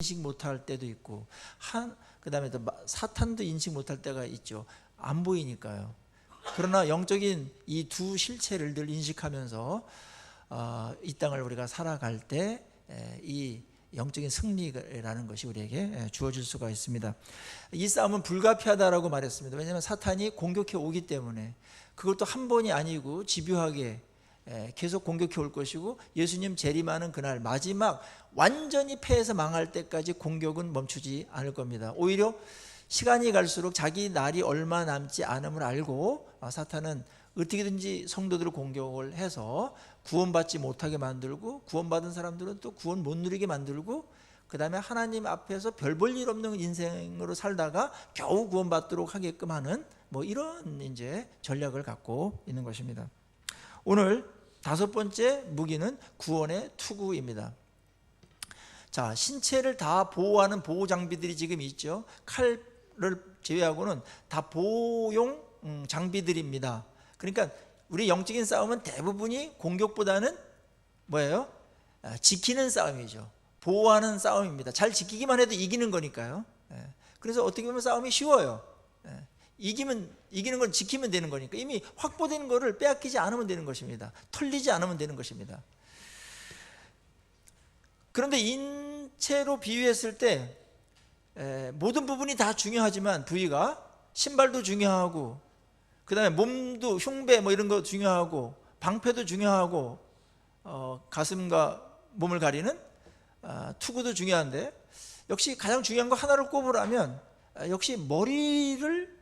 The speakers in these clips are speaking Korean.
인식 못할 때도 있고, 그다음에 또 사탄도 인식 못할 때가 있죠. 안 보이니까요. 그러나 영적인 이 두 실체를 늘 인식하면서 이 땅을 우리가 살아갈 때 이 영적인 승리라는 것이 우리에게 주어질 수가 있습니다. 이 싸움은 불가피하다라고 말했습니다. 왜냐하면 사탄이 공격해 오기 때문에, 그것도 한 번이 아니고 집요하게 계속 공격해 올 것이고, 예수님 재림하는 그날 마지막 완전히 패해서 망할 때까지 공격은 멈추지 않을 겁니다. 오히려 시간이 갈수록 자기 날이 얼마 남지 않음을 알고 사탄은 어떻게든지 성도들을 공격을 해서 구원받지 못하게 만들고, 구원받은 사람들은 또 구원 못 누리게 만들고, 그 다음에 하나님 앞에서 별 볼 일 없는 인생으로 살다가 겨우 구원받도록 하게끔 하는 이런 이제 전략을 갖고 있는 것입니다. 오늘 다섯 번째 무기는 구원의 투구입니다. 자, 신체를 다 보호하는 보호 장비들이 지금 있죠. 칼을 제외하고는 다 보호용 장비들입니다. 그러니까 우리 영적인 싸움은 대부분이 공격보다는 뭐예요? 지키는 싸움이죠. 보호하는 싸움입니다. 잘 지키기만 해도 이기는 거니까요. 그래서 어떻게 보면 싸움이 쉬워요. 이기는 건 지키면 되는 거니까, 이미 확보된 거를 빼앗기지 않으면 되는 것입니다. 털리지 않으면 되는 것입니다. 그런데 인체로 비유했을 때 모든 부분이 다 중요하지만, 부위가 신발도 중요하고, 그 다음에 몸도 흉배 이런 거 중요하고, 방패도 중요하고, 가슴과 몸을 가리는 투구도 중요한데, 역시 가장 중요한 거 하나를 꼽으라면 역시 머리를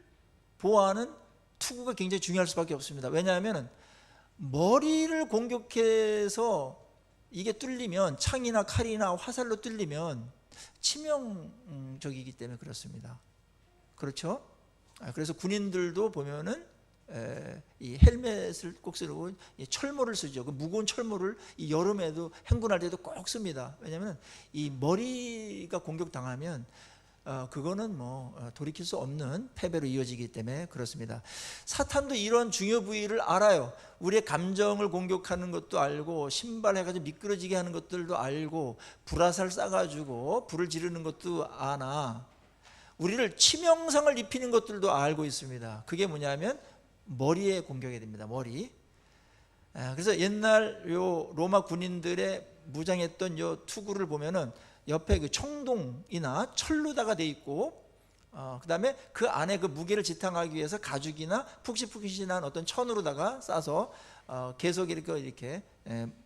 보호하는 투구가 굉장히 중요할 수밖에 없습니다. 왜냐하면 머리를 공격해서 이게 뚫리면, 창이나 칼이나 화살로 뚫리면 치명적이기 때문에 그렇습니다. 그렇죠? 그래서 군인들도 보면은 이 헬멧을 꼭 쓰고 철모를 쓰죠. 그 무거운 철모를 이 여름에도 행군할 때도 꼭 씁니다. 왜냐하면 이 머리가 공격당하면 그거는 돌이킬 수 없는 패배로 이어지기 때문에 그렇습니다. 사탄도 이런 중요 부위를 알아요. 우리의 감정을 공격하는 것도 알고, 신발 해가지고 미끄러지게 하는 것들도 알고, 불화살 쏴가지고 불을 지르는 것도 아나, 우리를 치명상을 입히는 것들도 알고 있습니다. 그게 뭐냐면 머리에 공격이 됩니다. 머리. 그래서 옛날 요 로마 군인들의 무장했던 요 투구를 보면은 옆에 그 청동이나 철로다가 돼 있고, 그 다음에 그 안에 그 무게를 지탱하기 위해서 가죽이나 푹신푹신한 어떤 천으로다가 싸서 계속 이렇게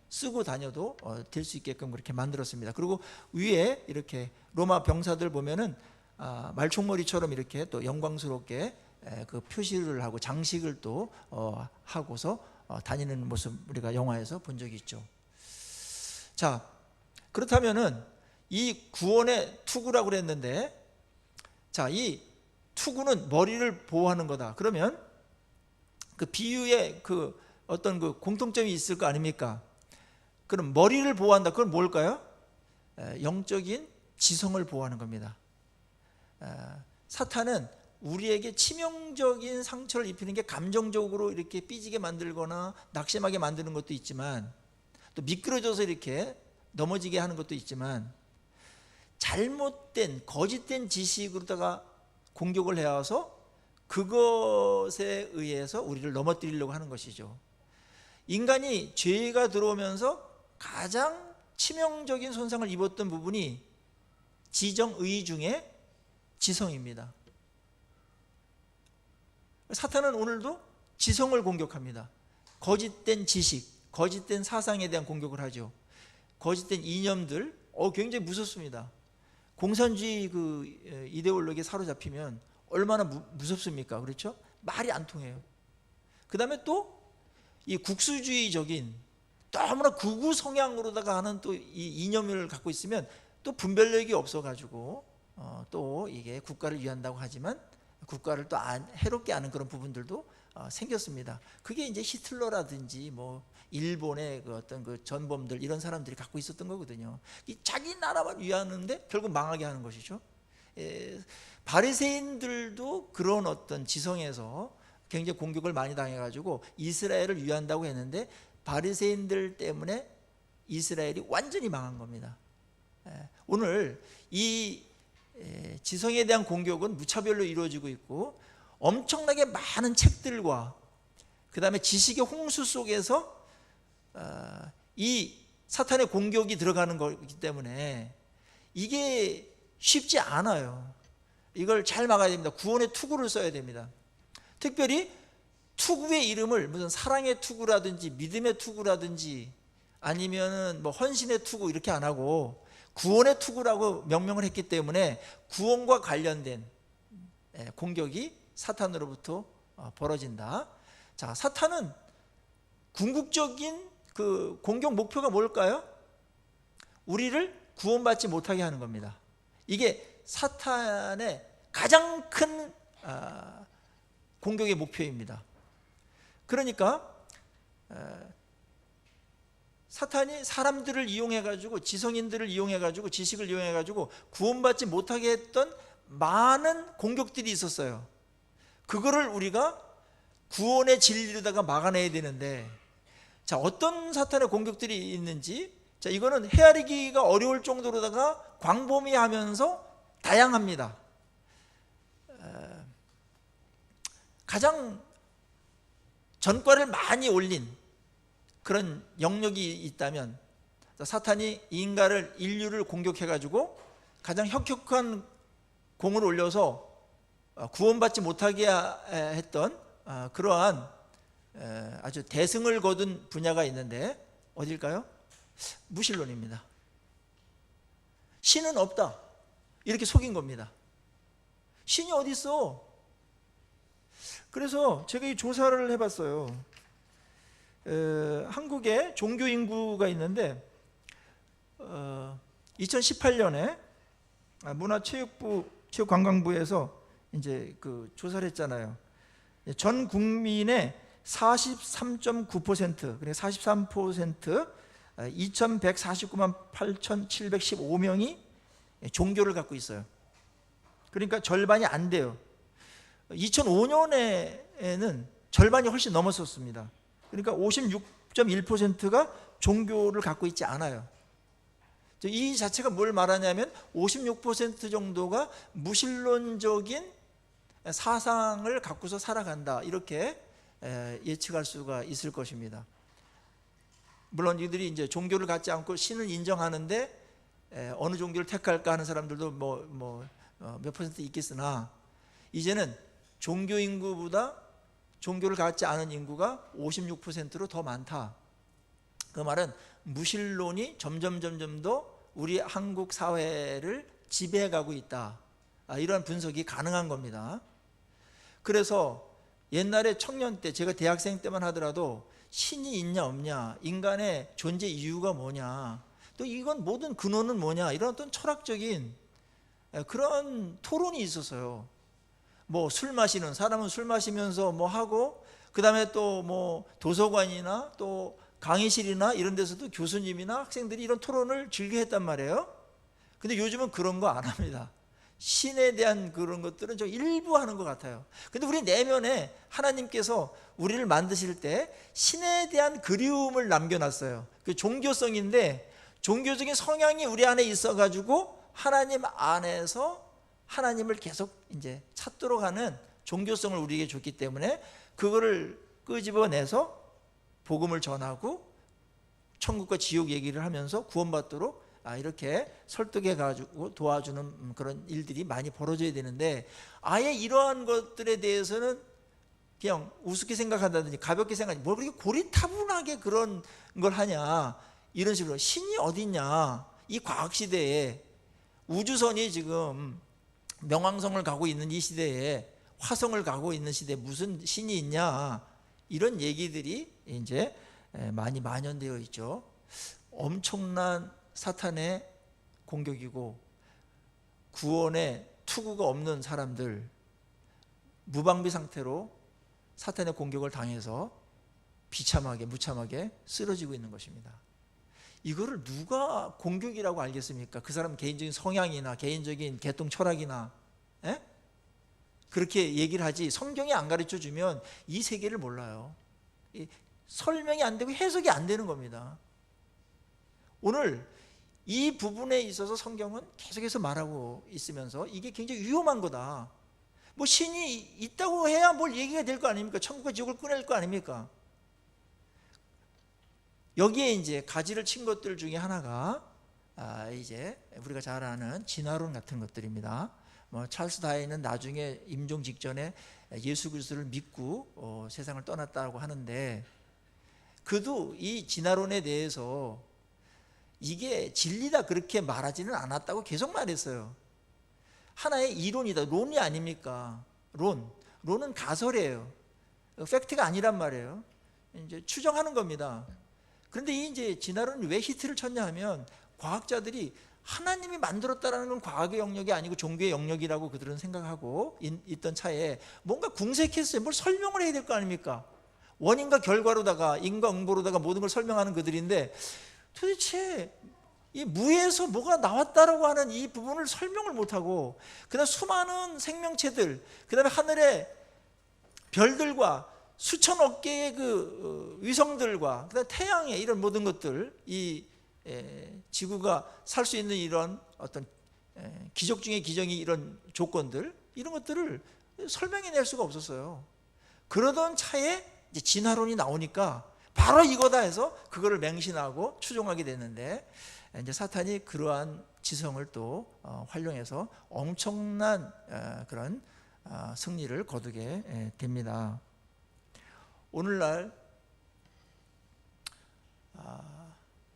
쓰고 다녀도 될 수 있게끔 그렇게 만들었습니다. 그리고 위에 이렇게 로마 병사들 보면은 말총머리처럼 이렇게 또 영광스럽게 그 표시를 하고 장식을 또 하고서 다니는 모습 우리가 영화에서 본 적이 있죠. 자, 그렇다면은 이 구원의 투구라고 그랬는데, 자, 이 투구는 머리를 보호하는 거다. 그러면 그 비유에 그 어떤 그 공통점이 있을 거 아닙니까? 그럼 머리를 보호한다. 그건 뭘까요? 영적인 지성을 보호하는 겁니다. 사탄은 우리에게 치명적인 상처를 입히는 게 감정적으로 이렇게 삐지게 만들거나 낙심하게 만드는 것도 있지만, 또 미끄러져서 이렇게 넘어지게 하는 것도 있지만, 잘못된 거짓된 지식으로다가 공격을 해와서 그것에 의해서 우리를 넘어뜨리려고 하는 것이죠. 인간이 죄가 들어오면서 가장 치명적인 손상을 입었던 부분이 지정의 중에 지성입니다. 사탄은 오늘도 지성을 공격합니다. 거짓된 지식, 거짓된 사상에 대한 공격을 하죠. 거짓된 이념들, 굉장히 무섭습니다. 공산주의 그 이데올로기에 사로잡히면 얼마나 무섭습니까? 그렇죠? 말이 안 통해요. 그 다음에 또 이 국수주의적인 너무나 극우 성향으로다가 하는 또 이 이념을 갖고 있으면 또 분별력이 없어가지고 또 이게 국가를 위한다고 하지만 국가를 또 해롭게 하는 그런 부분들도 생겼습니다. 그게 이제 히틀러라든지 일본의 그 어떤 그 전범들, 이런 사람들이 갖고 있었던 거거든요. 이 자기 나라만 위하는데 결국 망하게 하는 것이죠. 바리새인들도 그런 어떤 지성에서 굉장히 공격을 많이 당해가지고 이스라엘을 위한다고 했는데, 바리새인들 때문에 이스라엘이 완전히 망한 겁니다. 오늘 이 지성에 대한 공격은 무차별로 이루어지고 있고, 엄청나게 많은 책들과 그 다음에 지식의 홍수 속에서 이 사탄의 공격이 들어가는 거기 때문에 이게 쉽지 않아요. 이걸 잘 막아야 됩니다. 구원의 투구를 써야 됩니다. 특별히 투구의 이름을 무슨 사랑의 투구라든지 믿음의 투구라든지 아니면은 뭐 헌신의 투구 이렇게 안 하고 구원의 투구라고 명명을 했기 때문에 구원과 관련된 공격이 사탄으로부터 벌어진다. 자, 사탄은 궁극적인 그 공격 목표가 뭘까요? 우리를 구원받지 못하게 하는 겁니다. 이게 사탄의 가장 큰 공격의 목표입니다. 그러니까 사탄이 사람들을 이용해 가지고, 지성인들을 이용해 가지고, 지식을 이용해 가지고 구원받지 못하게 했던 많은 공격들이 있었어요. 그거를 우리가 구원의 진리로다가 막아내야 되는데, 자, 어떤 사탄의 공격들이 있는지, 자, 이거는 헤아리기가 어려울 정도로다가 광범위하면서 다양합니다. 가장 전과를 많이 올린 그런 영역이 있다면, 사탄이 인류를 공격해가지고 가장 혁혁한 공을 올려서 구원받지 못하게 했던 그러한 아주 대승을 거둔 분야가 있는데 어딜까요? 무신론입니다. 신은 없다 이렇게 속인 겁니다. 신이 어디 있어? 그래서 제가 이 조사를 해봤어요. 한국에 종교 인구가 있는데 2018년에 문화체육부 체육관광부에서 이제 그 조사를 했잖아요. 전 국민의 43.9%, 그러니까 43%, 2149만 8,715명이 종교를 갖고 있어요. 그러니까 절반이 안 돼요. 2005년에는 절반이 훨씬 넘었었습니다. 그러니까 56.1%가 종교를 갖고 있지 않아요. 이 자체가 뭘 말하냐면 56% 정도가 무신론적인 사상을 갖고서 살아간다, 이렇게 예측할 수가 있을 것입니다. 물론 이들이 이제 종교를 갖지 않고 신을 인정하는데 어느 종교를 택할까 하는 사람들도 몇 퍼센트 있겠으나, 이제는 종교 인구보다 종교를 갖지 않은 인구가 56%로 더 많다. 그 말은 무신론이 점점 더 우리 한국 사회를 지배해가고 있다, 이런 분석이 가능한 겁니다. 그래서 옛날에 청년 때, 제가 대학생 때만 하더라도 신이 있냐 없냐, 인간의 존재 이유가 뭐냐, 또 이건 모든 근원은 뭐냐, 이런 어떤 철학적인 그런 토론이 있었어요. 뭐 술 마시는 사람은 술 마시면서 뭐 하고, 그 다음에 또 뭐 도서관이나 또 강의실이나 이런 데서도 교수님이나 학생들이 이런 토론을 즐겨 했단 말이에요. 근데 요즘은 그런 거 안 합니다. 신에 대한 그런 것들은 좀 일부 하는 것 같아요. 근데 우리 내면에 하나님께서 우리를 만드실 때 신에 대한 그리움을 남겨놨어요. 그 종교성인데, 종교적인 성향이 우리 안에 있어가지고 하나님 안에서 하나님을 계속 이제 찾도록 하는 종교성을 우리에게 줬기 때문에 그거를 끄집어내서 복음을 전하고 천국과 지옥 얘기를 하면서 구원받도록 이렇게 설득해 가지고 도와주는 그런 일들이 많이 벌어져야 되는데, 아예 이러한 것들에 대해서는 그냥 우습게 생각한다든지 가볍게 생각하지, 뭘 그렇게 고리타분하게 그런 걸 하냐, 이런 식으로. 신이 어딨냐, 이 과학시대에 우주선이 지금 명왕성을 가고 있는 이 시대에, 화성을 가고 있는 시대에 무슨 신이 있냐, 이런 얘기들이 이제 많이 만연되어 있죠. 엄청난 사탄의 공격이고, 구원의 투구가 없는 사람들, 무방비 상태로 사탄의 공격을 당해서 비참하게 무참하게 쓰러지고 있는 것입니다. 이거를 누가 공격이라고 알겠습니까? 그 사람 개인적인 성향이나 개인적인 개통 철학이나 그렇게 얘기를 하지, 성경이 안 가르쳐 주면 이 세계를 몰라요. 설명이 안 되고 해석이 안 되는 겁니다. 오늘 이 부분에 있어서 성경은 계속해서 말하고 있으면서 이게 굉장히 위험한 거다. 뭐 신이 있다고 해야 뭘 얘기가 될 거 아닙니까? 천국과 지옥을 꺼낼 거 아닙니까? 여기에 이제 가지를 친 것들 중에 하나가 이제 우리가 잘 아는 진화론 같은 것들입니다. 뭐 찰스 다윈은 나중에 임종 직전에 예수 그리스도를 믿고 세상을 떠났다고 하는데, 그도 이 진화론에 대해서 이게 진리다 그렇게 말하지는 않았다고 계속 말했어요. 하나의 이론이다, 론이 아닙니까? 론은 가설이에요. 팩트가 아니란 말이에요. 이제 추정하는 겁니다. 그런데 이 이제 진화론이 왜 히트를 쳤냐 하면, 과학자들이 하나님이 만들었다라는 건 과학의 영역이 아니고 종교의 영역이라고 그들은 생각하고 있던 차에 뭔가 궁색했어요. 뭘 설명을 해야 될 거 아닙니까? 원인과 결과로다가 인과응보로다가 모든 걸 설명하는 그들인데, 도대체 이 무에서 뭐가 나왔다라고 하는 이 부분을 설명을 못하고, 그다음 수많은 생명체들, 그다음에 하늘의 별들과 수천억 개의 그 위성들과 그다음 태양의 이런 모든 것들, 이 지구가 살 수 있는 이런 어떤 기적 중의 기적이 이런 조건들, 이런 것들을 설명해낼 수가 없었어요. 그러던 차에 이제 진화론이 나오니까 바로 이거다 해서 그거를 맹신하고 추종하게 됐는데, 이제 사탄이 그러한 지성을 또 활용해서 엄청난 그런 승리를 거두게 됩니다. 오늘날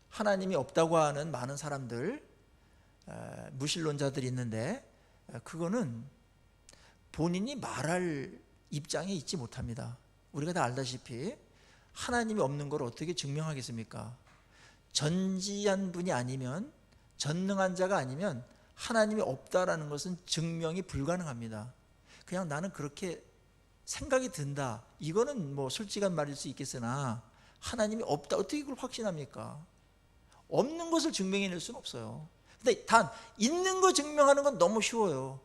하나님이 없다고 하는 많은 사람들, 무신론자들이 있는데, 그거는 본인이 말할 입장에 있지 못합니다. 우리가 다 알다시피 하나님이 없는 걸 어떻게 증명하겠습니까? 전지한 분이 아니면, 전능한 자가 아니면 하나님이 없다라는 것은 증명이 불가능합니다. 그냥 나는 그렇게 생각이 든다, 이거는 뭐 솔직한 말일 수 있겠으나, 하나님이 없다 어떻게 그걸 확신합니까? 없는 것을 증명해낼 수는 없어요. 근데 단 있는 거 증명하는 건 너무 쉬워요.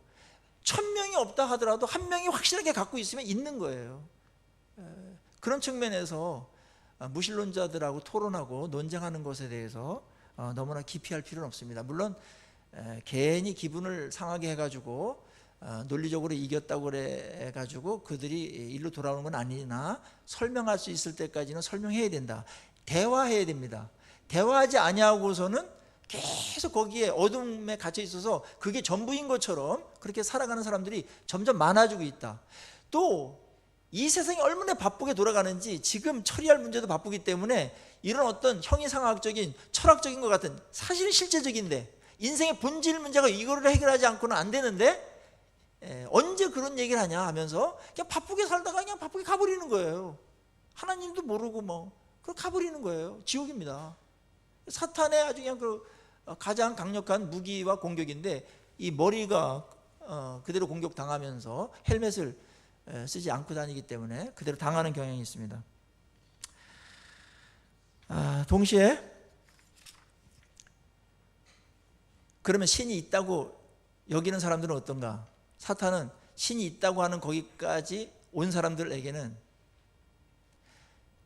1000명이 없다 하더라도 한 명이 확실하게 갖고 있으면 있는 거예요. 그런 측면에서 무신론자들하고 토론하고 논쟁하는 것에 대해서 너무나 기피할 필요는 없습니다. 물론 괜히 기분을 상하게 해가지고 논리적으로 이겼다고 그래가지고 그들이 일로 돌아오는 건 아니나, 설명할 수 있을 때까지는 설명해야 된다. 대화해야 됩니다. 대화하지 아니하고서는 계속 거기에 어둠에 갇혀 있어서 그게 전부인 것처럼 그렇게 살아가는 사람들이 점점 많아지고 있다. 또 이 세상이 얼마나 바쁘게 돌아가는지 지금 처리할 문제도 바쁘기 때문에 이런 어떤 형이상학적인 철학적인 것 같은, 사실 실제적인데 인생의 본질 문제가 이거를 해결하지 않고는 안 되는데 언제 그런 얘기를 하냐 하면서 그냥 바쁘게 살다가 그냥 바쁘게 가버리는 거예요. 하나님도 모르고 뭐 그렇게 가버리는 거예요. 지옥입니다. 사탄의 아주 그냥 그 가장 강력한 무기와 공격인데, 이 머리가 그대로 공격당하면서 헬멧을 쓰지 않고 다니기 때문에 그대로 당하는 경향이 있습니다. 동시에 그러면 신이 있다고 여기는 사람들은 어떤가? 사탄은 신이 있다고 하는 거기까지 온 사람들에게는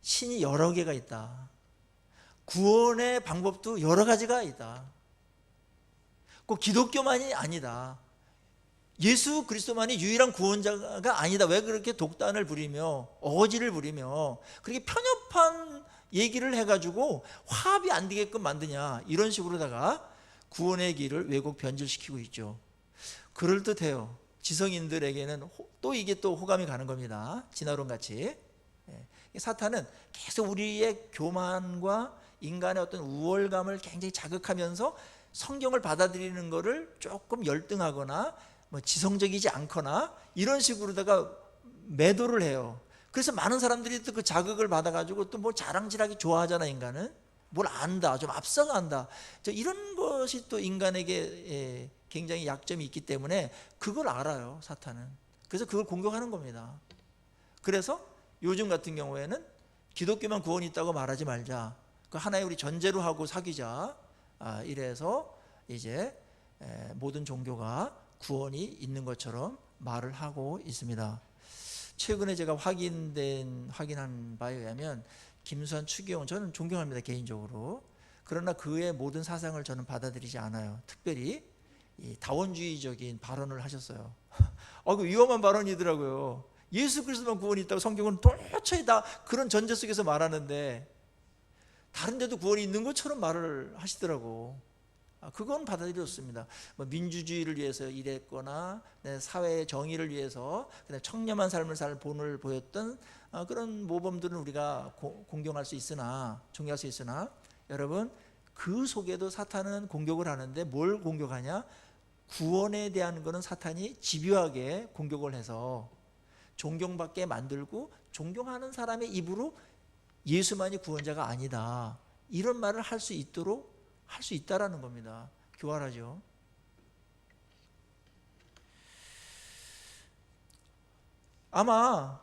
신이 여러 개가 있다, 구원의 방법도 여러 가지가 있다, 꼭 기독교만이 아니다, 예수 그리스도만이 유일한 구원자가 아니다. 왜 그렇게 독단을 부리며 어거지를 부리며 그렇게 편협한 얘기를 해가지고 화합이 안 되게끔 만드냐, 이런 식으로다가 구원의 길을 왜곡 변질시키고 있죠. 그럴듯해요. 지성인들에게는 또 이게 또 호감이 가는 겁니다. 진화론 같이. 사탄은 계속 우리의 교만과 인간의 어떤 우월감을 굉장히 자극하면서 성경을 받아들이는 것을 조금 열등하거나 뭐 지성적이지 않거나 이런 식으로다가 매도를 해요. 그래서 많은 사람들이 또 그 자극을 받아가지고 또 뭐 자랑질하기 좋아하잖아. 인간은 뭘 안다, 좀 앞서간다, 이런 것이 또 인간에게 굉장히 약점이 있기 때문에 그걸 알아요, 사탄은. 그래서 그걸 공격하는 겁니다. 그래서 요즘 같은 경우에는 기독교만 구원이 있다고 말하지 말자, 그 하나의 우리 전제로 하고 사귀자, 이래서 이제 모든 종교가 구원이 있는 것처럼 말을 하고 있습니다. 최근에 제가 확인한 바에 의하면 김수환, 추기용, 저는 존경합니다, 개인적으로. 그러나 그의 모든 사상을 저는 받아들이지 않아요. 특별히 이 다원주의적인 발언을 하셨어요. 그 위험한 발언이더라고요. 예수 그리스도만 구원이 있다고 성경은 도저히 다 그런 전제 속에서 말하는데 다른 데도 구원이 있는 것처럼 말을 하시더라고. 그건 받아들였습니다. 뭐 민주주의를 위해서 일했거나 사회의 정의를 위해서 그냥 청렴한 삶을 살 본을 보였던 그런 모범들은 우리가 공경할 수 있으나, 존경할 수 있으나, 여러분 그 속에도 사탄은 공격을 하는데 뭘 공격하냐? 구원에 대한 거는 사탄이 집요하게 공격을 해서 존경받게 만들고, 존경하는 사람의 입으로 예수만이 구원자가 아니다, 이런 말을 할 수 있도록 할 수 있다라는 겁니다. 교활하죠. 아마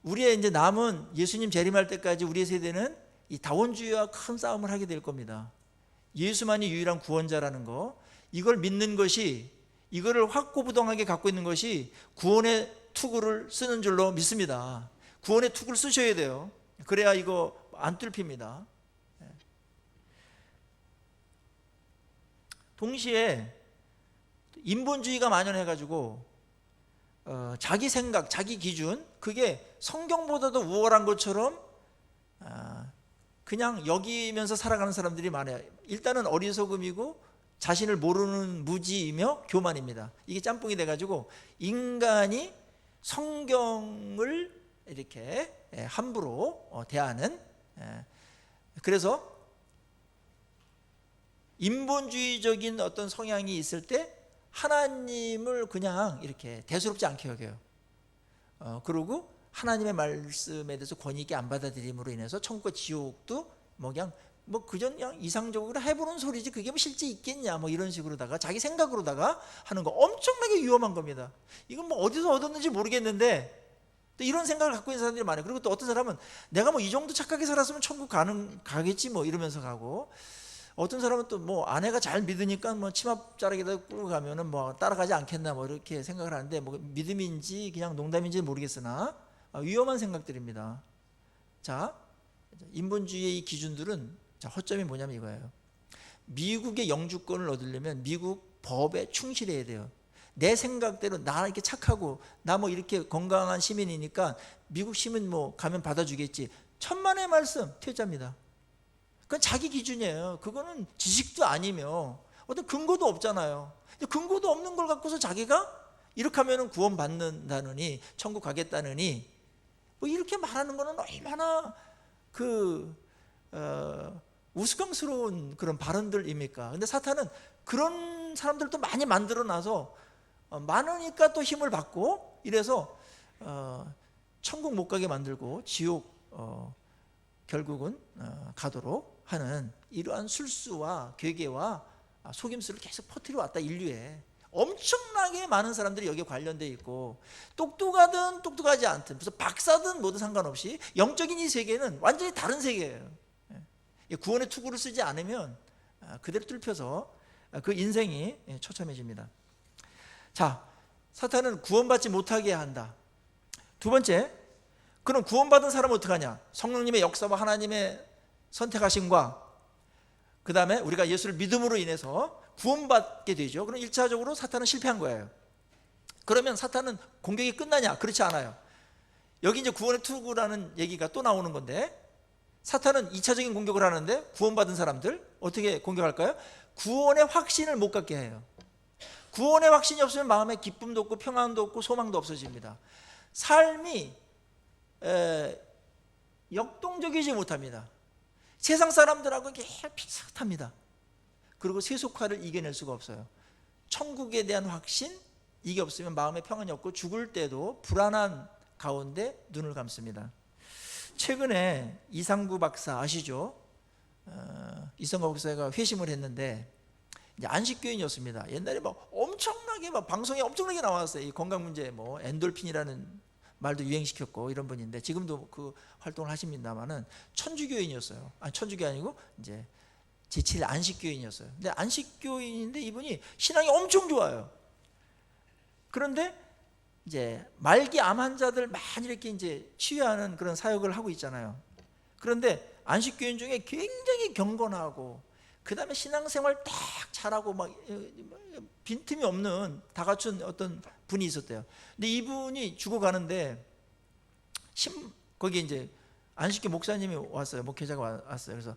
우리의 이제 남은 예수님 재림할 때까지 우리의 세대는 이 다원주의와 큰 싸움을 하게 될 겁니다. 예수만이 유일한 구원자라는 거, 이걸 믿는 것이, 이거를 확고부동하게 갖고 있는 것이 구원의 투구를 쓰는 줄로 믿습니다. 구원의 투구를 쓰셔야 돼요. 그래야 이거 안 뚫힙니다. 동시에 인본주의가 만연해가지고 자기 생각, 자기 기준, 그게 성경보다도 우월한 것처럼 그냥 여기면서 살아가는 사람들이 많아요. 일단은 어리석음이고 자신을 모르는 무지이며 교만입니다. 이게 짬뽕이 돼가지고 인간이 성경을 이렇게 함부로 대하는, 그래서 인본주의적인 어떤 성향이 있을 때 하나님을 그냥 이렇게 대수롭지 않게 여겨요. 그리고 하나님의 말씀에 대해서 권위 있게 안 받아들임으로 인해서 천국과 지옥도 뭐 그냥 그냥 이상적으로 해보는 소리지 그게 뭐 실제 있겠냐, 뭐 이런 식으로다가 자기 생각으로다가 하는 거 엄청나게 위험한 겁니다. 이건 뭐 어디서 얻었는지 모르겠는데 또 이런 생각을 갖고 있는 사람들이 많아요. 그리고 또 어떤 사람은 내가 뭐 이 정도 착하게 살았으면 천국 가겠지 뭐 이러면서 가고, 어떤 사람은 또 뭐 아내가 잘 믿으니까 뭐 치맛자락에다 끌고 가면은 뭐 따라가지 않겠나 뭐 이렇게 생각을 하는데, 뭐 믿음인지 그냥 농담인지 모르겠으나 위험한 생각들입니다. 자, 인본주의의 이 기준들은, 자, 허점이 뭐냐면 이거예요. 미국의 영주권을 얻으려면 미국 법에 충실해야 돼요. 내 생각대로 나 이렇게 착하고 나 뭐 이렇게 건강한 시민이니까 미국 시민 뭐 가면 받아주겠지. 천만의 말씀 퇴짜입니다. 그건 자기 기준이에요. 그거는 지식도 아니며 어떤 근거도 없잖아요. 근거도 없는 걸 갖고서 자기가 이렇게 하면은 구원 받는다느니 천국 가겠다느니 뭐 이렇게 말하는 거는 얼마나 우스꽝스러운 그런 발언들입니까? 근데 사탄은 그런 사람들도 많이 만들어 놔서 많으니까 또 힘을 받고 이래서 천국 못 가게 만들고 지옥 결국은 가도록 하는 이러한 술수와 괴계와 속임수를 계속 퍼뜨려 왔다. 인류에 엄청나게 많은 사람들이 여기에 관련되어 있고, 똑똑하든 똑똑하지 않든 무슨 박사든 뭐든 상관없이 영적인 이 세계는 완전히 다른 세계예요. 구원의 투구를 쓰지 않으면 그대로 뚫혀서 그 인생이 처참해집니다. 자, 사탄은 구원받지 못하게 한다. 두 번째, 그럼 구원받은 사람은 어떡하냐? 성령님의 역사와 하나님의 선택하심과 그 다음에 우리가 예수를 믿음으로 인해서 구원받게 되죠. 그럼 1차적으로 사탄은 실패한 거예요. 그러면 사탄은 공격이 끝나냐? 그렇지 않아요. 여기 이제 구원의 투구라는 얘기가 또 나오는 건데, 사탄은 2차적인 공격을 하는데 구원받은 사람들 어떻게 공격할까요? 구원의 확신을 못 갖게 해요. 구원의 확신이 없으면 마음에 기쁨도 없고 평안도 없고 소망도 없어집니다. 삶이 역동적이지 못합니다. 세상 사람들하고 비슷합니다. 그리고 세속화를 이겨낼 수가 없어요. 천국에 대한 확신, 이게 없으면 마음에 평안이 없고 죽을 때도 불안한 가운데 눈을 감습니다. 최근에 이상구 박사 아시죠? 이상구 박사가 회심을 했는데 이제 안식교인이었습니다. 옛날에 막 엄청나게 막 방송에 엄청나게 나왔어요. 이 건강 문제 뭐 엔돌핀이라는 말도 유행시켰고 이런 분인데 지금도 그 활동을 하십니다만은 천주교인이었어요. 아니 천주교 아니고 이제 제7 안식교인이었어요. 근데 안식교인인데 이분이 신앙이 엄청 좋아요. 그런데 이제 말기 암 환자들 많이 이렇게 이제 치유하는 그런 사역을 하고 있잖아요. 그런데 안식교인 중에 굉장히 경건하고 그 다음에 신앙생활 딱 잘하고 막 빈틈이 없는 다 갖춘 어떤 분이 있었대요. 근데 이분이 죽어가는데 거기 이제 안식교 목사님이 왔어요. 목회자가 왔어요. 그래서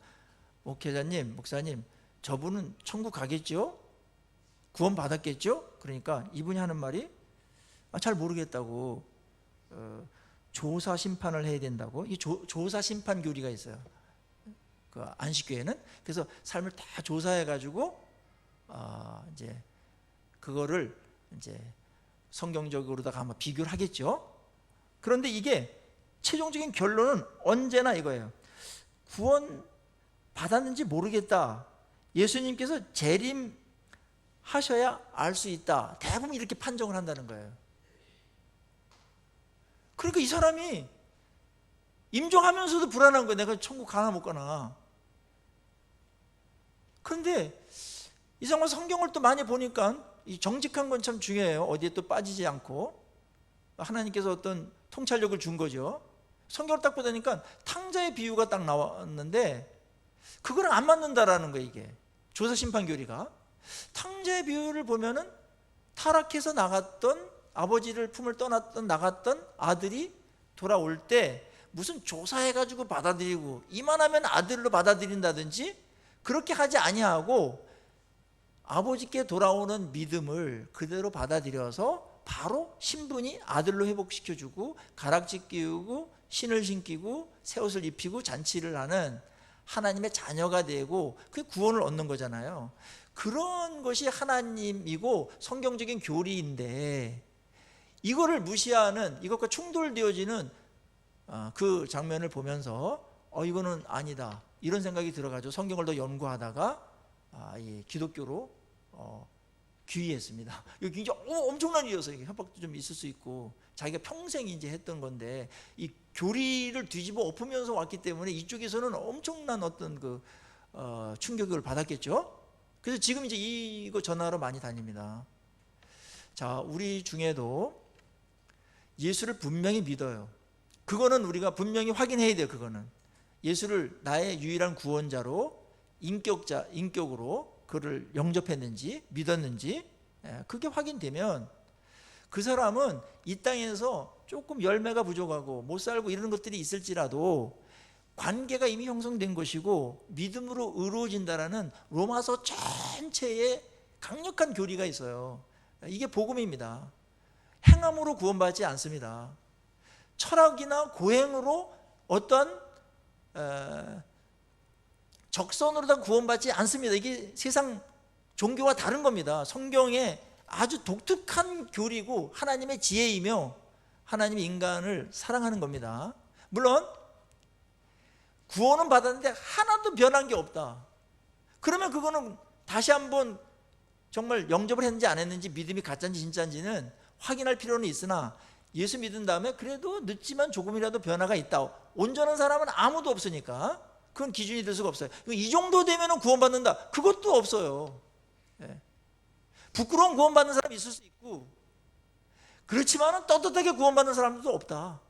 목사님, 저분은 천국 가겠죠? 구원 받았겠죠? 그러니까 이분이 하는 말이 잘 모르겠다고, 조사 심판을 해야 된다고. 이 조사 심판 교리가 있어요, 그 안식교에는. 그래서 삶을 다 조사해 가지고 이제 그거를 이제 성경적으로다가 한번 비교를 하겠죠. 그런데 이게 최종적인 결론은 언제나 이거예요. 구원 받았는지 모르겠다, 예수님께서 재림하셔야 알 수 있다, 대부분 이렇게 판정을 한다는 거예요. 그러니까 이 사람이 임종하면서도 불안한 거예요. 내가 천국 가나 못 가나. 그런데 이상한 성경을 또 많이 보니까 이 정직한 건 참 중요해요. 어디에 또 빠지지 않고 하나님께서 어떤 통찰력을 준 거죠. 성경을 딱 보다니까 탕자의 비유가 딱 나왔는데 그거랑 안 맞는다라는 거예요. 이게 조사심판교리가. 탕자의 비유를 보면은 타락해서 나갔던, 아버지를 품을 떠났던 나갔던 아들이 돌아올 때 무슨 조사해가지고 받아들이고 이만하면 아들로 받아들인다든지 그렇게 하지 아니하고 아버지께 돌아오는 믿음을 그대로 받아들여서 바로 신분이 아들로 회복시켜주고 가락지 끼우고 신을 신기고 새 옷을 입히고 잔치를 하는 하나님의 자녀가 되고 그게 구원을 얻는 거잖아요. 그런 것이 하나님이고 성경적인 교리인데 이거를 무시하는, 이것과 충돌되어지는 그 장면을 보면서 이거는 아니다, 이런 생각이 들어가지고 성경을 더 연구하다가 기독교로 귀의했습니다. 이거 굉장히 엄청난 일이어서 협박도 좀 있을 수 있고 자기가 평생 이제 했던 건데 이 교리를 뒤집어 엎으면서 왔기 때문에 이쪽에서는 엄청난 어떤 그 충격을 받았겠죠. 그래서 지금 이제 이거 전하러 많이 다닙니다. 자, 우리 중에도 예수를 분명히 믿어요. 그거는 우리가 분명히 확인해야 돼요. 그거는 예수를 나의 유일한 구원자로 인격으로 그를 영접했는지 믿었는지, 그게 확인되면 그 사람은 이 땅에서 조금 열매가 부족하고 못 살고 이런 것들이 있을지라도 관계가 이미 형성된 것이고 믿음으로 의로워진다라는 로마서 전체에 강력한 교리가 있어요. 이게 복음입니다. 행함으로 구원받지 않습니다. 철학이나 고행으로 어떤 적선으로 다 구원받지 않습니다. 이게 세상 종교와 다른 겁니다. 성경에 아주 독특한 교리고 하나님의 지혜이며 하나님이 인간을 사랑하는 겁니다. 물론 구원은 받았는데 하나도 변한 게 없다. 그러면 그거는 다시 한번 정말 영접을 했는지 안 했는지, 믿음이 가짜인지 진짜인지는 확인할 필요는 있으나 예수 믿은 다음에 그래도 늦지만 조금이라도 변화가 있다, 온전한 사람은 아무도 없으니까 그건 기준이 될 수가 없어요. 이 정도 되면 구원받는다, 그것도 없어요. 부끄러운 구원받는 사람이 있을 수 있고 그렇지만 떳떳하게 구원받는 사람도 없다.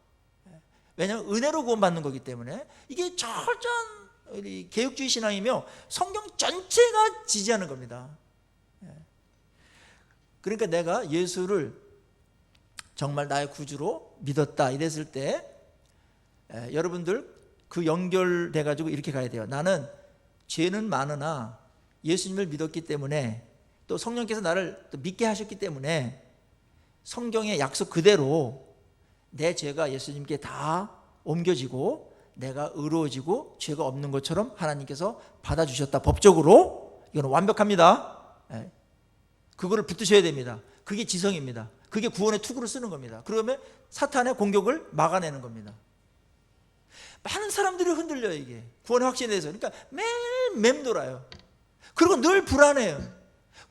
왜냐하면 은혜로 구원받는 거기 때문에. 이게 철저한 개혁주의 신앙이며 성경 전체가 지지하는 겁니다. 그러니까 내가 예수를 정말 나의 구주로 믿었다 이랬을 때 여러분들 그 연결돼 가지고 이렇게 가야 돼요. 나는 죄는 많으나 예수님을 믿었기 때문에, 또 성령께서 나를 또 믿게 하셨기 때문에 성경의 약속 그대로 내 죄가 예수님께 다 옮겨지고 내가 의로워지고 죄가 없는 것처럼 하나님께서 받아주셨다. 법적으로 이건 완벽합니다. 그거를 붙드셔야 됩니다. 그게 지성입니다. 그게 구원의 투구를 쓰는 겁니다. 그러면 사탄의 공격을 막아내는 겁니다. 많은 사람들이 흔들려요. 이게 구원의 확신에 대해서. 그러니까 매일 맴돌아요. 그리고 늘 불안해요.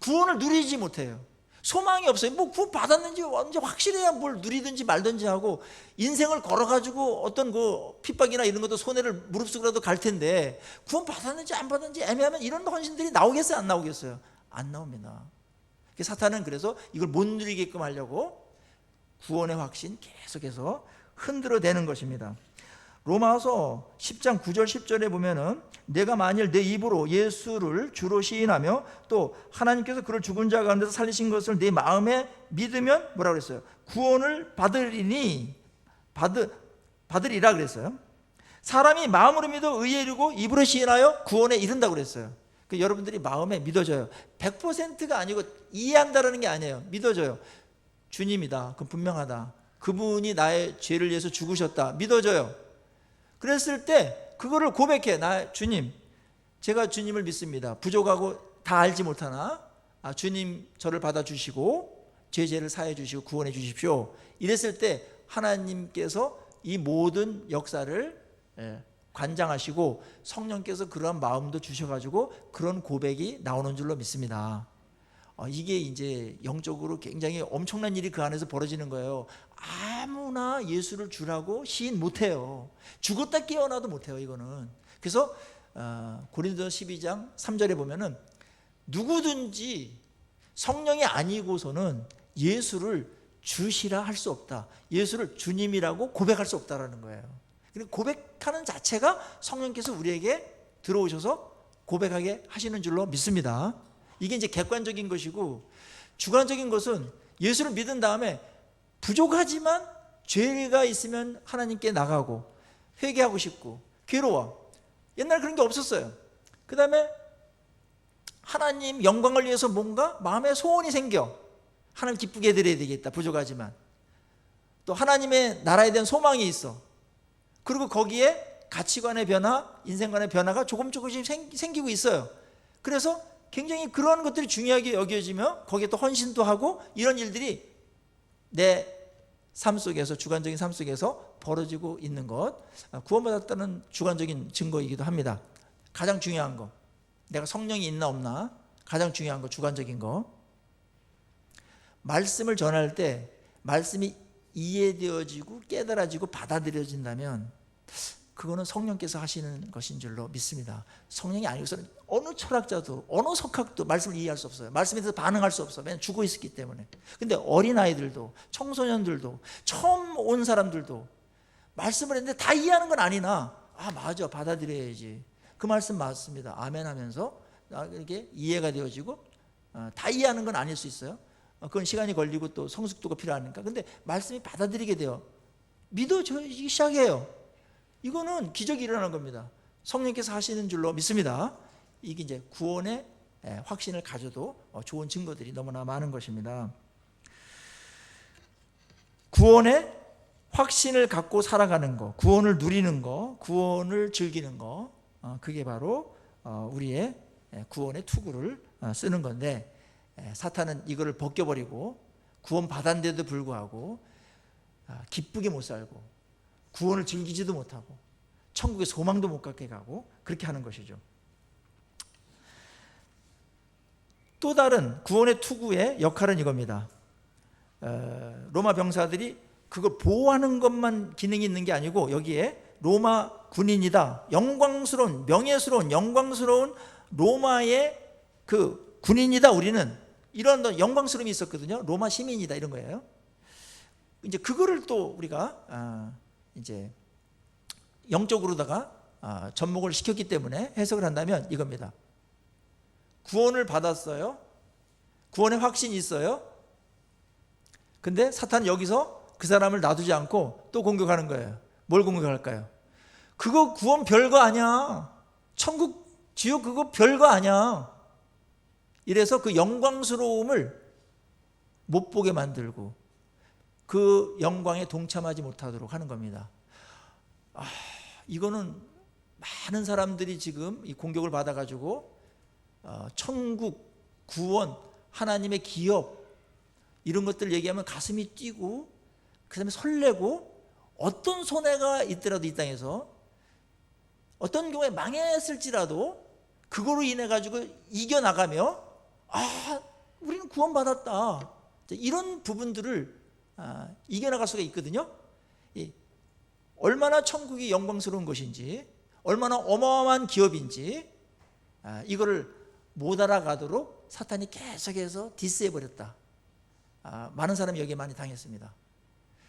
구원을 누리지 못해요. 소망이 없어요. 뭐 구원 받았는지 언제 확실해야 뭘 누리든지 말든지 하고 인생을 걸어가지고 어떤 그 핍박이나 이런 것도 손해를 무릅쓰고라도 갈 텐데 구원 받았는지 안 받았는지 애매하면 이런 헌신들이 나오겠어요? 안 나오겠어요? 안 나옵니다. 사탄은 그래서 이걸 못 누리게끔 하려고 구원의 확신 계속해서 흔들어대는 것입니다. 로마서 10장 9절 10절에 보면은 내가 만일 내 입으로 예수를 주로 시인하며 또 하나님께서 그를 죽은 자 가운데서 살리신 것을 내 마음에 믿으면 뭐라고 그랬어요? 구원을 받으리라 그랬어요. 사람이 마음으로 믿어 의에 이르고 입으로 시인하여 구원에 이른다고 그랬어요. 여러분들이 마음에 믿어져요. 100%가 아니고 이해한다라는 게 아니에요. 믿어져요. 주님이다. 그건 분명하다. 그분이 나의 죄를 위해서 죽으셨다. 믿어져요. 그랬을 때 그거를 고백해. 주님, 제가 주님을 믿습니다. 부족하고 다 알지 못하나 주님 저를 받아주시고 죄를 사해 주시고 구원해 주십시오. 이랬을 때 하나님께서 이 모든 역사를 관장하시고 성령께서 그러한 마음도 주셔가지고 그런 고백이 나오는 줄로 믿습니다. 이게 이제 영적으로 굉장히 엄청난 일이 그 안에서 벌어지는 거예요. 아무나 예수를 주라고 시인 못해요. 죽었다 깨어나도 못해요. 이거는. 그래서 고린도서 12장 3절에 보면은 누구든지 성령이 아니고서는 예수를 주시라 할 수 없다. 예수를 주님이라고 고백할 수 없다라는 거예요. 고백하는 자체가 성령께서 우리에게 들어오셔서 고백하게 하시는 줄로 믿습니다. 이게 이제 객관적인 것이고, 주관적인 것은 예수를 믿은 다음에 부족하지만 죄가 있으면 하나님께 나가고 회개하고 싶고 괴로워. 옛날 그런 게 없었어요. 그 다음에 하나님 영광을 위해서 뭔가 마음에 소원이 생겨. 하나님 기쁘게 해드려야 되겠다. 부족하지만 또 하나님의 나라에 대한 소망이 있어. 그리고 거기에 가치관의 변화, 인생관의 변화가 조금씩 생기고 있어요. 그래서 굉장히 그런 것들이 중요하게 여겨지며 거기에 또 헌신도 하고 이런 일들이 내 삶 속에서, 주관적인 삶 속에서 벌어지고 있는 것, 구원받았다는 주관적인 증거이기도 합니다. 가장 중요한 거, 내가 성령이 있나 없나, 가장 중요한 거, 주관적인 거. 말씀을 전할 때 말씀이 이해되어지고 깨달아지고 받아들여진다면 그거는 성령께서 하시는 것인 줄로 믿습니다. 성령이 아니고서는 어느 철학자도 어느 석학도 말씀을 이해할 수 없어요. 말씀에 대해서 반응할 수 없어요. 왜냐하면 죽어 있었기 때문에. 근데 어린아이들도 청소년들도 처음 온 사람들도 말씀을 했는데 다 이해하는 건 아니나 맞아, 받아들여야지, 그 말씀 맞습니다, 아멘 하면서 이렇게 이해가 되어지고 다 이해하는 건 아닐 수 있어요. 그건 시간이 걸리고 또 성숙도가 필요하니까. 근데 말씀이 받아들이게 돼요. 믿어지기 시작해요. 이거는 기적이 일어나는 겁니다. 성령께서 하시는 줄로 믿습니다. 이게 이제 구원의 확신을 가져도 좋은 증거들이 너무나 많은 것입니다. 구원의 확신을 갖고 살아가는 거, 구원을 누리는 거, 구원을 즐기는 거, 그게 바로 우리의 구원의 투구를 쓰는 건데, 사탄은 이거를 벗겨버리고 구원 받았는데도 불구하고 기쁘게 못 살고 구원을 즐기지도 못하고 천국의 소망도 못 갖게 가고 그렇게 하는 것이죠. 또 다른 구원의 투구의 역할은 이겁니다. 로마 병사들이 그걸 보호하는 것만 기능이 있는 게 아니고 여기에 로마 군인이다, 영광스러운, 명예스러운, 영광스러운 로마의 그 군인이다, 우리는 이런 영광스러움이 있었거든요. 로마 시민이다, 이런 거예요. 이제 그거를 또 우리가 이제 영적으로다가 접목을 시켰기 때문에 해석을 한다면 이겁니다. 구원을 받았어요. 구원의 확신이 있어요. 근데 사탄은 여기서 그 사람을 놔두지 않고 또 공격하는 거예요. 뭘 공격할까요? 그거 구원 별거 아니야. 천국, 지옥 그거 별거 아니야. 이래서 그 영광스러움을 못 보게 만들고 그 영광에 동참하지 못하도록 하는 겁니다. 이거는 많은 사람들이 지금 이 공격을 받아가지고 천국, 구원, 하나님의 기업 이런 것들 얘기하면 가슴이 뛰고 그 다음에 설레고, 어떤 손해가 있더라도 이 땅에서 어떤 경우에 망했을지라도 그거로 인해 가지고 이겨나가며 우리는 구원받았다, 이런 부분들을 이겨나갈 수가 있거든요. 얼마나 천국이 영광스러운 것인지, 얼마나 어마어마한 기업인지 이거를 못 알아가도록 사탄이 계속해서 디스해버렸다. 많은 사람이 여기에 많이 당했습니다.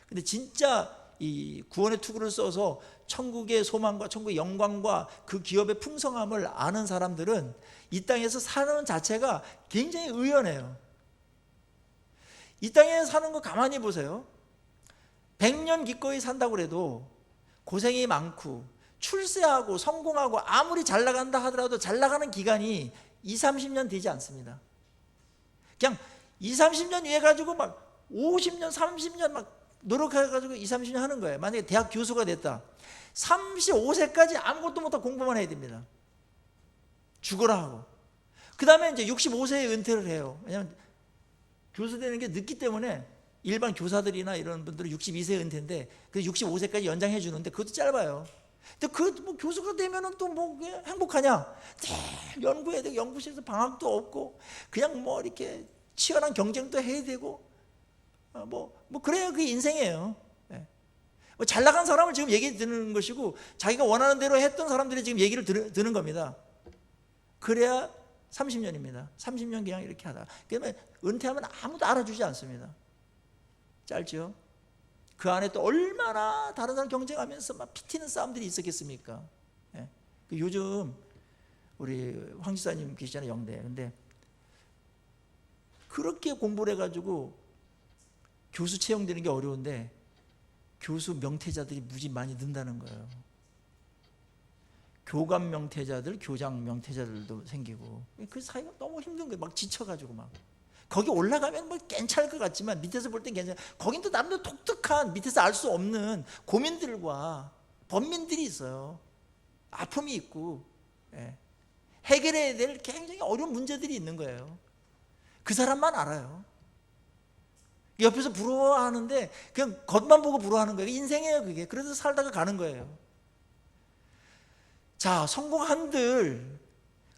근데 진짜 이 구원의 투구를 써서 천국의 소망과 천국의 영광과 그 기업의 풍성함을 아는 사람들은 이 땅에서 사는 자체가 굉장히 의연해요. 이 땅에 사는 거 가만히 보세요. 100년 기꺼이 산다고 해도 고생이 많고 출세하고 성공하고 아무리 잘 나간다 하더라도 잘 나가는 기간이 20, 30년 되지 않습니다. 그냥 20, 30년 위해 가지고 막 50년, 30년 막 노력해가지고 20, 30년 하는 거예요. 만약에 대학 교수가 됐다. 35세까지 아무것도 못하고 공부만 해야 됩니다. 죽어라 하고. 그 다음에 이제 65세에 은퇴를 해요. 왜냐하면 교수 되는 게 늦기 때문에 일반 교사들이나 이런 분들은 62세 은퇴인데 그 65세까지 연장해 주는데 그것도 짧아요. 근데 그 뭐 교수가 되면은 또 뭐 행복하냐? 연구해야 되고 연구실에서 방학도 없고 그냥 뭐 이렇게 치열한 경쟁도 해야 되고 뭐 그래야 그게 인생이에요. 뭐 잘 나간 사람을 지금 얘기 듣는 것이고 자기가 원하는 대로 했던 사람들이 지금 얘기를 듣는 겁니다. 그래야 30년입니다. 30년 그냥 이렇게 하다. 그러면 은퇴하면 아무도 알아주지 않습니다. 짧죠? 그 안에 또 얼마나 다른 사람 경쟁하면서 막 피튀는 싸움들이 있었겠습니까? 예. 요즘 우리 황 지사님 계시잖아요, 영대. 근데 그렇게 공부를 해가지고 교수 채용되는 게 어려운데 교수 명퇴자들이 무지 많이 는다는 거예요. 교감 명퇴자들, 교장 명퇴자들도 생기고 그 사이가 너무 힘든 거예요. 막 지쳐가지고 막 거기 올라가면 뭐 괜찮을 것 같지만 밑에서 볼 땐 괜찮아. 거긴 또 나름대로 독특한 밑에서 알 수 없는 고민들과 번민들이 있어요. 아픔이 있고 해결해야 될 굉장히 어려운 문제들이 있는 거예요. 그 사람만 알아요. 옆에서 부러워하는데 그냥 겉만 보고 부러워하는 거예요. 인생이에요 그게. 그래서 살다가 가는 거예요. 자, 성공한들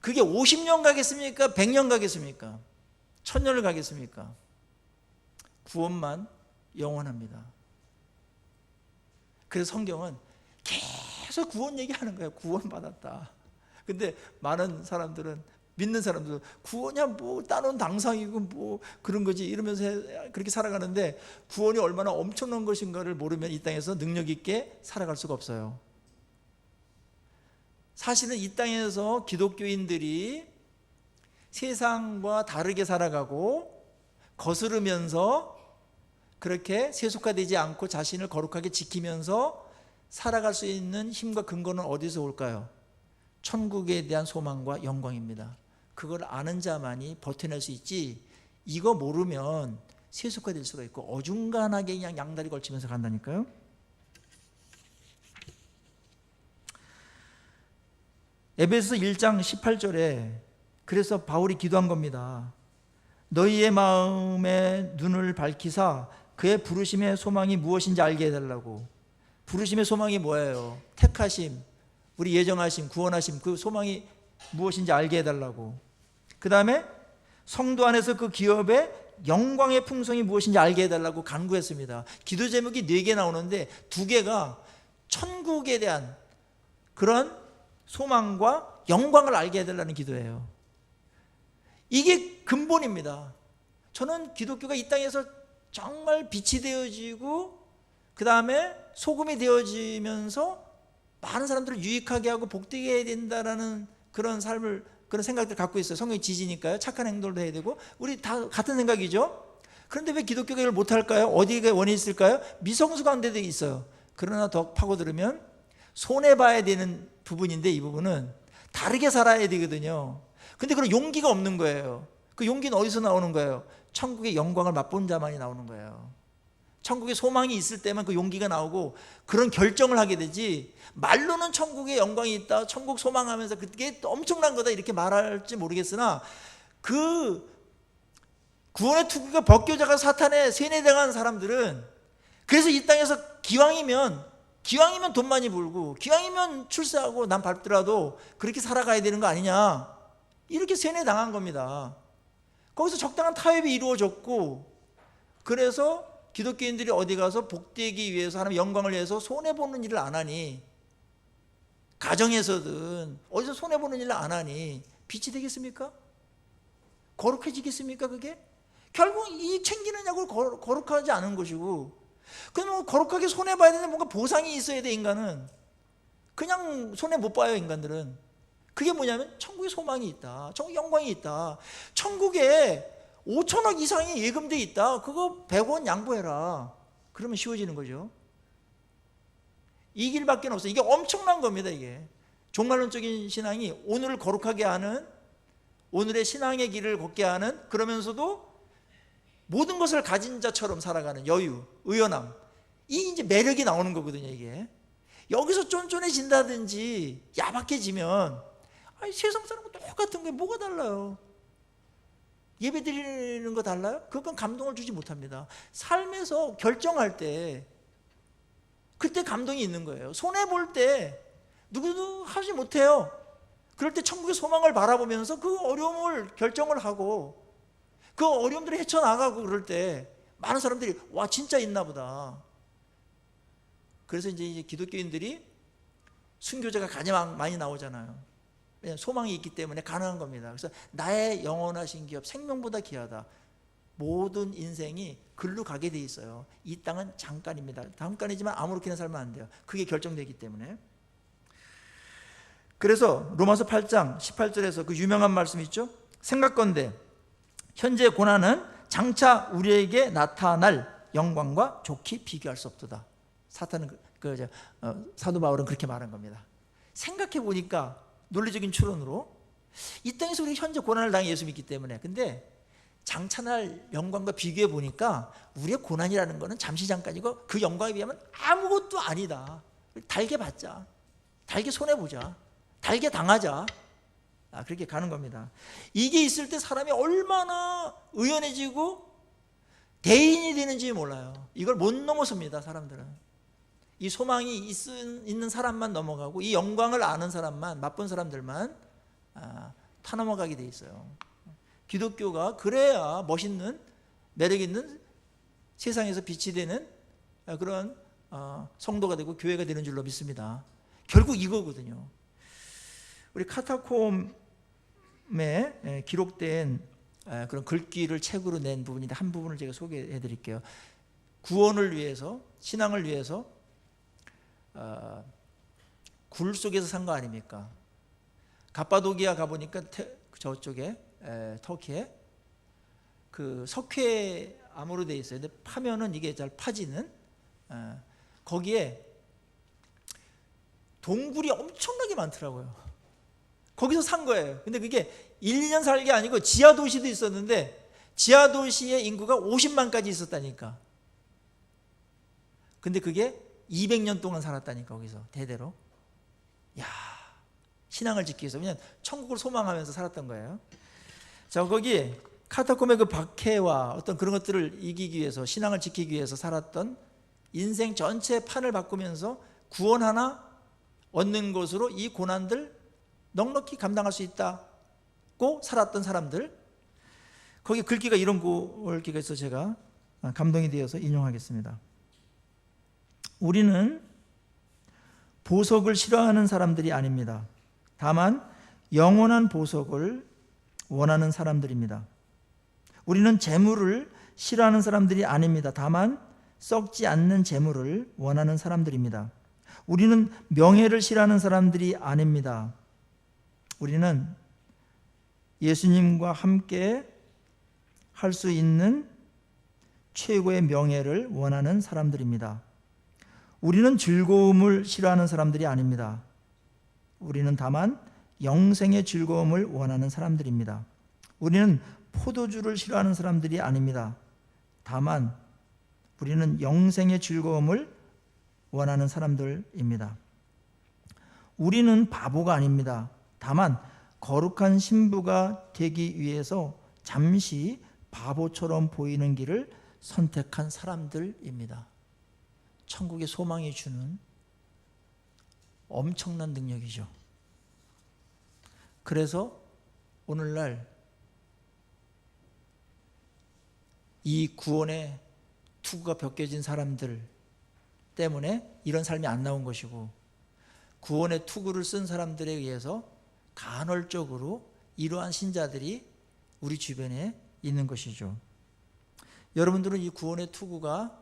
그게 50년 가겠습니까? 100년 가겠습니까? 1000년을 가겠습니까? 구원만 영원합니다. 그래서 성경은 계속 구원 얘기하는 거예요. 구원받았다. 근데 많은 사람들은 믿는 사람들은 구원이야 뭐 따놓은 당상이고 뭐 그런 거지 이러면서 그렇게 살아가는데 구원이 얼마나 엄청난 것인가를 모르면 이 땅에서 능력 있게 살아갈 수가 없어요. 사실은 이 땅에서 기독교인들이 세상과 다르게 살아가고 거스르면서 그렇게 세속화되지 않고 자신을 거룩하게 지키면서 살아갈 수 있는 힘과 근거는 어디서 올까요? 천국에 대한 소망과 영광입니다. 그걸 아는 자만이 버텨낼 수 있지 이거 모르면 세속화될 수가 있고 어중간하게 그냥 양다리 걸치면서 간다니까요. 에베소서 1장 18절에 그래서 바울이 기도한 겁니다. 너희의 마음의 눈을 밝히사 그의 부르심의 소망이 무엇인지 알게 해달라고. 부르심의 소망이 뭐예요? 택하심, 우리 예정하심, 구원하심, 그 소망이 무엇인지 알게 해달라고. 그 다음에 성도 안에서 그 기업의 영광의 풍성이 무엇인지 알게 해달라고 간구했습니다. 기도 제목이 4개 나오는데 2개가 천국에 대한 그런 소망과 영광을 알게 해달라는 기도예요. 이게 근본입니다. 저는 기독교가 이 땅에서 정말 빛이 되어지고 그 다음에 소금이 되어지면서 많은 사람들을 유익하게 하고 복되게 해야 된다라는 그런 삶을 그런 생각들 갖고 있어요. 성경이 지지니까요. 착한 행동도 해야 되고 우리 다 같은 생각이죠. 그런데 왜 기독교가 이걸 못할까요? 어디에 원인이 있을까요? 미성숙한 데도 있어요. 그러나 더 파고들으면 손해봐야 되는 부분인데 이 부분은 다르게 살아야 되거든요. 근데 그런 용기가 없는 거예요. 그 용기는 어디서 나오는 거예요? 천국의 영광을 맛본 자만이 나오는 거예요. 천국의 소망이 있을 때만 그 용기가 나오고 그런 결정을 하게 되지 말로는 천국의 영광이 있다, 천국 소망하면서 그게 엄청난 거다 이렇게 말할지 모르겠으나 그 구원의 투구가 벗겨져가 사탄에 세뇌당한 사람들은 그래서 이 땅에서 기왕이면 돈 많이 벌고 기왕이면 출세하고 난 밟더라도 그렇게 살아가야 되는 거 아니냐 이렇게 세뇌당한 겁니다. 거기서 적당한 타협이 이루어졌고 그래서 기독교인들이 어디 가서 복되기 위해서 하나님의 영광을 위해서 손해보는 일을 안 하니 가정에서든 어디서 손해보는 일을 안 하니 빛이 되겠습니까? 거룩해지겠습니까 그게? 결국 이익 챙기느냐고 거룩하지 않은 것이고 그러면 거룩하게 손해봐야 되는데 뭔가 보상이 있어야 돼. 인간은 그냥 손해 못 봐요. 인간들은. 그게 뭐냐면 천국에 소망이 있다, 천국 영광이 있다, 천국에 5천억 이상이 예금돼 있다, 그거 100원 양보해라. 그러면 쉬워지는 거죠. 이 길밖에 없어요. 이게 엄청난 겁니다. 이게 종말론적인 신앙이 오늘을 거룩하게 하는, 오늘의 신앙의 길을 걷게 하는, 그러면서도 모든 것을 가진 자처럼 살아가는 여유, 의연함, 이 이제 매력이 나오는 거거든요. 이게 여기서 쫀쫀해진다든지 야박해지면, 아니, 세상 사람과 똑같은 게 뭐가 달라요? 예배 드리는 거 달라요? 그건 감동을 주지 못합니다. 삶에서 결정할 때 그때 감동이 있는 거예요. 손해볼 때 누구도 하지 못해요. 그럴 때 천국의 소망을 바라보면서 그 어려움을 결정을 하고 그 어려움들을 헤쳐나가고, 그럴 때 많은 사람들이 와, 진짜 있나 보다. 그래서 이제 기독교인들이 순교자가 가장 많이 나오잖아요. 소망이 있기 때문에 가능한 겁니다. 그래서 나의 영원하신 기업, 생명보다 귀하다. 모든 인생이 글로 가게 돼 있어요. 이 땅은 잠깐입니다. 잠깐이지만 아무렇게나 살면 안 돼요. 그게 결정되기 때문에. 그래서 로마서 8장 18절에서 그 유명한 말씀 있죠. 생각건대 현재 고난은 장차 우리에게 나타날 영광과 좋게 비교할 수 없도다. 사탄은 사도 바울은 그렇게 말한 겁니다. 생각해 보니까 논리적인 추론으로 이 땅에서 우리 현재 고난을 당해 예수 믿기 때문에, 근데 장차날 영광과 비교해 보니까 우리의 고난이라는 것은 잠시 잠깐이고 그 영광에 비하면 아무것도 아니다. 달게 받자, 달게 손해보자, 달게 당하자, 그렇게 가는 겁니다. 이게 있을 때 사람이 얼마나 의연해지고 대인이 되는지 몰라요. 이걸 못 넘어섭니다. 사람들은 이 소망이 있는 사람만 넘어가고, 이 영광을 아는 사람만, 맛본 사람들만 타넘어가게 돼 있어요. 기독교가 그래야 멋있는, 매력 있는, 세상에서 빛이 되는 그런 성도가 되고 교회가 되는 줄로 믿습니다. 결국 이거거든요. 우리 카타콤에 기록된 그런 글귀를 책으로 낸 부분인데, 한 부분을 제가 소개해 드릴게요. 구원을 위해서, 신앙을 위해서 굴 속에서 산 거 아닙니까? 갑바도기아 가보니까 저쪽에 터키에 그 석회암으로 돼 있어요. 근데 파면은 이게 잘 파지는, 거기에 동굴이 엄청나게 많더라고요. 거기서 산 거예요. 근데 그게 1, 2년 살 게 아니고 지하 도시도 있었는데 지하 도시의 인구가 50만까지 있었다니까. 근데 그게 200년 동안 살았다니까, 거기서 대대로. 야, 신앙을 지키기 위해서, 그냥 천국을 소망하면서 살았던 거예요. 자, 거기 카타콤의 그 박해와 어떤 그런 것들을 이기기 위해서, 신앙을 지키기 위해서 살았던, 인생 전체 판을 바꾸면서 구원 하나 얻는 것으로 이 고난들 넉넉히 감당할 수 있다고 살았던 사람들, 거기 글귀가 이런 글귀가 있어서 제가 감동이 되어서 인용하겠습니다. 우리는 보석을 싫어하는 사람들이 아닙니다. 다만 영원한 보석을 원하는 사람들입니다. 우리는 재물을 싫어하는 사람들이 아닙니다. 다만 썩지 않는 재물을 원하는 사람들입니다. 우리는 명예를 싫어하는 사람들이 아닙니다. 우리는 예수님과 함께 할 수 있는 최고의 명예를 원하는 사람들입니다. 우리는 즐거움을 싫어하는 사람들이 아닙니다. 우리는 다만 영생의 즐거움을 원하는 사람들입니다. 우리는 포도주를 싫어하는 사람들이 아닙니다. 다만 우리는 영생의 즐거움을 원하는 사람들입니다. 우리는 바보가 아닙니다. 다만 거룩한 신부가 되기 위해서 잠시 바보처럼 보이는 길을 선택한 사람들입니다. 천국의 소망이 주는 엄청난 능력이죠. 그래서 오늘날 이 구원의 투구가 벗겨진 사람들 때문에 이런 삶이 안 나온 것이고, 구원의 투구를 쓴 사람들에 의해서 간헐적으로 이러한 신자들이 우리 주변에 있는 것이죠. 여러분들은 이 구원의 투구가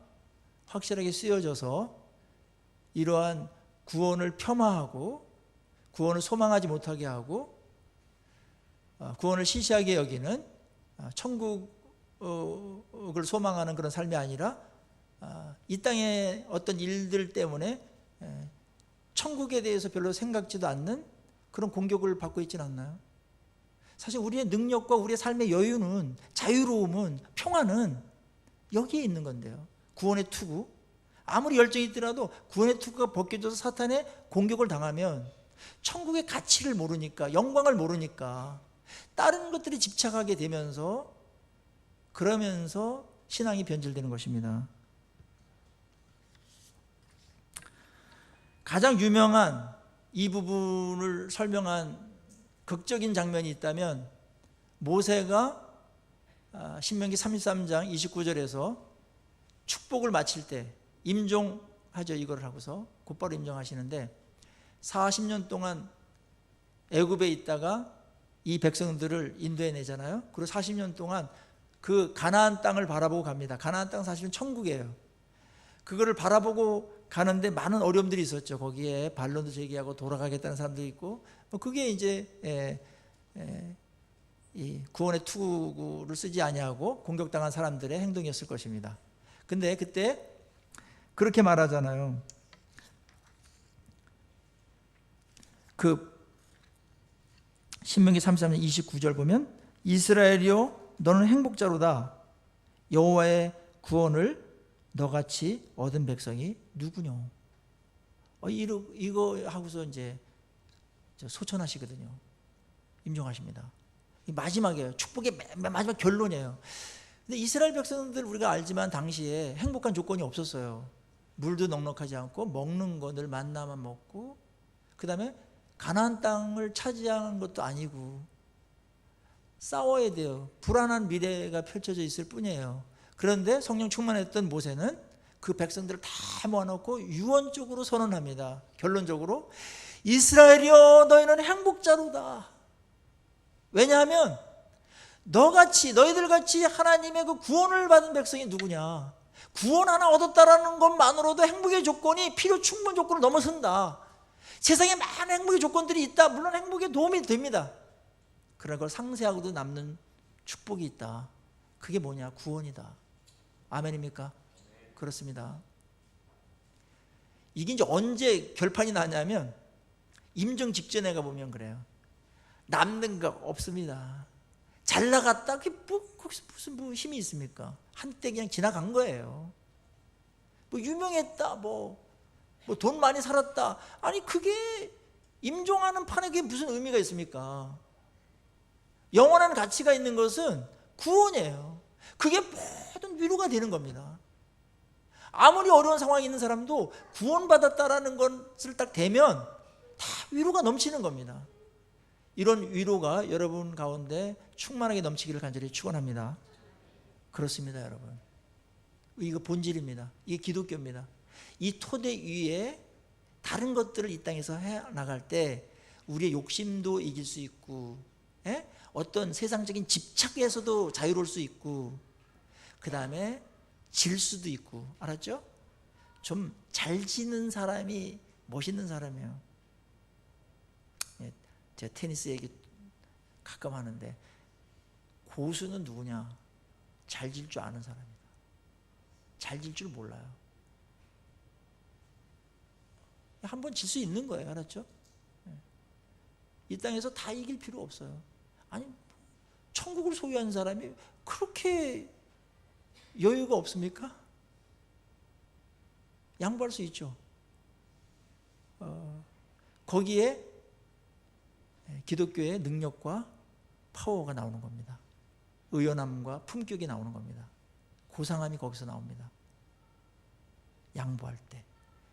확실하게 쓰여져서 이러한 구원을 폄하하고 구원을 소망하지 못하게 하고 구원을 시시하게 여기는 천국을 소망하는 그런 삶이 아니라 이 땅의 어떤 일들 때문에 천국에 대해서 별로 생각지도 않는 그런 공격을 받고 있지는 않나요? 사실 우리의 능력과 우리의 삶의 여유는, 자유로움은, 평화는 여기에 있는 건데요. 구원의 투구, 아무리 열정이 있더라도 구원의 투구가 벗겨져서 사탄의 공격을 당하면 천국의 가치를 모르니까, 영광을 모르니까 다른 것들이 집착하게 되면서, 그러면서 신앙이 변질되는 것입니다. 가장 유명한 이 부분을 설명한 극적인 장면이 있다면, 모세가 신명기 33장 29절에서 축복을 마칠 때 임종하죠. 이걸 하고서 곧바로 임종하시는데 40년 동안 애굽에 있다가 이 백성들을 인도해 내잖아요. 그리고 40년 동안 그 가나안 땅을 바라보고 갑니다. 가나안 땅 사실은 천국이에요. 그거를 바라보고 가는데 많은 어려움들이 있었죠. 거기에 반론도 제기하고 돌아가겠다는 사람도 있고, 그게 이제 이 구원의 투구를 쓰지 아니하고 공격당한 사람들의 행동이었을 것입니다. 근데 그때 그렇게 말하잖아요. 그 신명기 33장 29절 보면, 이스라엘이여 너는 행복자로다. 여호와의 구원을 너같이 얻은 백성이 누구냐. 이거 하고서 이제 소천하시거든요. 임종하십니다. 마지막이에요. 축복의 마지막 결론이에요. 근데 이스라엘 백성들 우리가 알지만 당시에 행복한 조건이 없었어요. 물도 넉넉하지 않고 먹는 거 늘 만나만 먹고, 그 다음에 가나안 땅을 차지하는 것도 아니고 싸워야 돼요. 불안한 미래가 펼쳐져 있을 뿐이에요. 그런데 성령 충만했던 모세는 그 백성들을 다 모아놓고 유언적으로 선언합니다. 결론적으로 이스라엘이여 너희는 행복자로다. 왜냐하면 너희들같이 하나님의 그 구원을 받은 백성이 누구냐. 구원 하나 얻었다라는 것만으로도 행복의 조건이 필요 충분 조건을 넘어선다. 세상에 많은 행복의 조건들이 있다. 물론 행복에 도움이 됩니다. 그러나 그걸 상쇄하고도 남는 축복이 있다. 그게 뭐냐? 구원이다. 아멘입니까? 그렇습니다. 이게 이제 언제 결판이 나냐면 임종 직전에 가보면 그래요. 남는 거 없습니다. 잘 나갔다. 그게 거기서 무슨 힘이 있습니까? 한때 그냥 지나간 거예요. 유명했다. 돈 많이 살았다. 아니 그게 임종하는 판에 그게 무슨 의미가 있습니까? 영원한 가치가 있는 것은 구원이에요. 그게 모든 위로가 되는 겁니다. 아무리 어려운 상황에 있는 사람도 구원받았다라는 것을 딱 대면 다 위로가 넘치는 겁니다. 이런 위로가 여러분 가운데 충만하게 넘치기를 간절히 축원합니다. 그렇습니다, 여러분. 이거 본질입니다. 이게 기독교입니다. 이 토대 위에 다른 것들을 이 땅에서 해 나갈 때 우리의 욕심도 이길 수 있고, 어떤 세상적인 집착에서도 자유로울 수 있고, 그 다음에 질 수도 있고, 알았죠? 좀 잘 지는 사람이 멋있는 사람이에요. 제가 테니스 얘기 가끔 하는데, 고수는 누구냐? 잘 질 줄 아는 사람이다. 잘 질 줄 몰라요. 한번 질 수 있는 거예요. 알았죠? 이 땅에서 다 이길 필요 없어요. 아니, 천국을 소유한 사람이 그렇게 여유가 없습니까? 양보할 수 있죠. 거기에 기독교의 능력과 파워가 나오는 겁니다. 의연함과 품격이 나오는 겁니다. 고상함이 거기서 나옵니다. 양보할 때.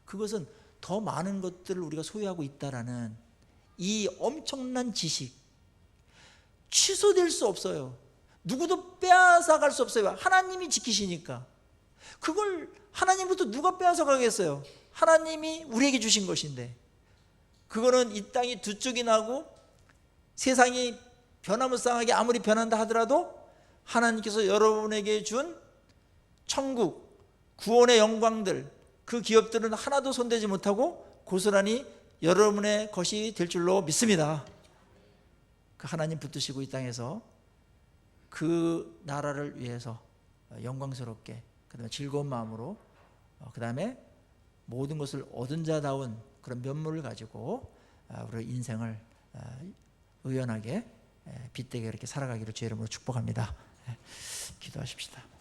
그것은 더 많은 것들을 우리가 소유하고 있다라는 이 엄청난 지식, 취소될 수 없어요. 누구도 빼앗아갈 수 없어요. 하나님이 지키시니까. 그걸 하나님부터 누가 빼앗아 가겠어요? 하나님이 우리에게 주신 것인데. 그거는 이 땅이 두 쪽이 나고 세상이 변화무쌍하게 아무리 변한다 하더라도 하나님께서 여러분에게 준 천국, 구원의 영광들, 그 기업들은 하나도 손대지 못하고 고스란히 여러분의 것이 될 줄로 믿습니다. 그 하나님 붙드시고 이 땅에서 그 나라를 위해서 영광스럽게, 그 다음에 즐거운 마음으로, 그 다음에 모든 것을 얻은 자다운 그런 면모를 가지고 우리 인생을 의연하게 빛되게 이렇게 살아가기를 주의 이름으로 축복합니다. 기도하십시다.